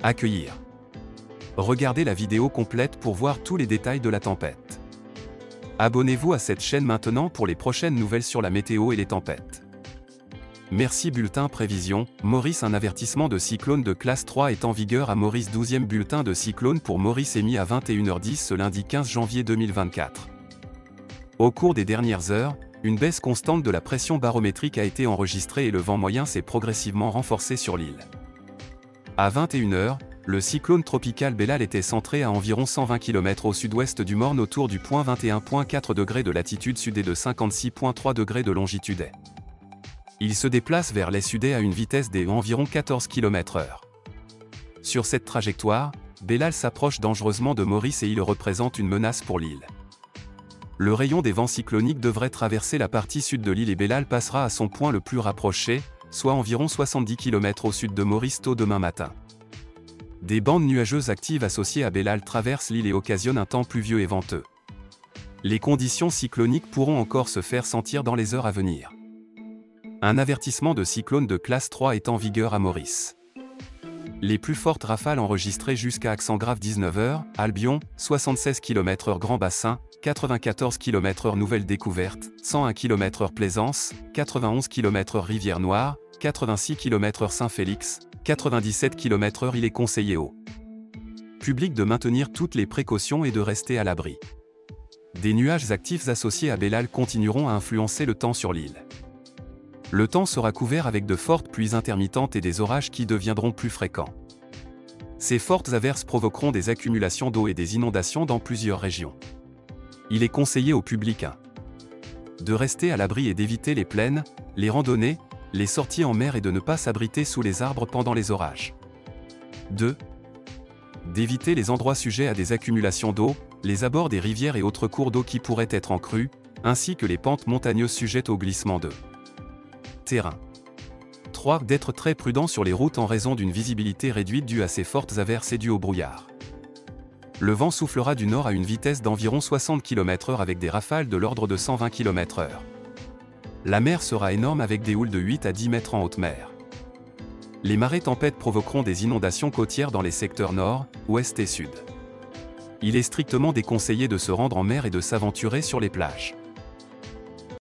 Accueillir. Regardez la vidéo complète pour voir tous les détails de la tempête. Abonnez-vous à cette chaîne maintenant pour les prochaines nouvelles sur la météo et les tempêtes. Merci. Bulletin prévision, Maurice. Un avertissement de cyclone de classe 3 est en vigueur à Maurice. 12e bulletin de cyclone pour Maurice émis à 21h10 ce lundi 15 janvier 2024. Au cours des dernières heures, une baisse constante de la pression barométrique a été enregistrée et le vent moyen s'est progressivement renforcé sur l'île. À 21h, le cyclone tropical Bellal était centré à environ 120 km au sud-ouest du Morne autour du point 21,4 degrés de latitude sud et de 56,3 degrés de longitude. Il se déplace vers l'est-sud à une vitesse d'environ 14 km/h. Sur cette trajectoire, Bellal s'approche dangereusement de Maurice et il représente une menace pour l'île. Le rayon des vents cycloniques devrait traverser la partie sud de l'île et Bellal passera à son point le plus rapproché, soit environ 70 km au sud de Maurice tôt demain matin. Des bandes nuageuses actives associées à Bellal traversent l'île et occasionnent un temps pluvieux et venteux. Les conditions cycloniques pourront encore se faire sentir dans les heures à venir. Un avertissement de cyclone de classe 3 est en vigueur à Maurice. Les plus fortes rafales enregistrées jusqu'à accent grave 19h, Albion, 76 km/h Grand Bassin, 94 km/h Nouvelle Découverte, 101 km/h Plaisance, 91 km/h Rivière Noire, 86 km/h Saint-Félix, 97 km/h. Il est conseillé au public de maintenir toutes les précautions et de rester à l'abri. Des nuages actifs associés à Bellal continueront à influencer le temps sur l'île. Le temps sera couvert avec de fortes pluies intermittentes et des orages qui deviendront plus fréquents. Ces fortes averses provoqueront des accumulations d'eau et des inondations dans plusieurs régions. Il est conseillé au public de rester à l'abri et d'éviter les plaines, les randonnées, les sorties en mer et de ne pas s'abriter sous les arbres pendant les orages. 2. D'éviter les endroits sujets à des accumulations d'eau, les abords des rivières et autres cours d'eau qui pourraient être en crue, ainsi que les pentes montagneuses sujettes au glissement de terrain. 3. D'être très prudent sur les routes en raison d'une visibilité réduite due à ces fortes averses et due au brouillard. Le vent soufflera du nord à une vitesse d'environ 60 km/h avec des rafales de l'ordre de 120 km/h. La mer sera énorme avec des houles de 8 à 10 mètres en haute mer. Les marées tempêtes provoqueront des inondations côtières dans les secteurs nord, ouest et sud. Il est strictement déconseillé de se rendre en mer et de s'aventurer sur les plages.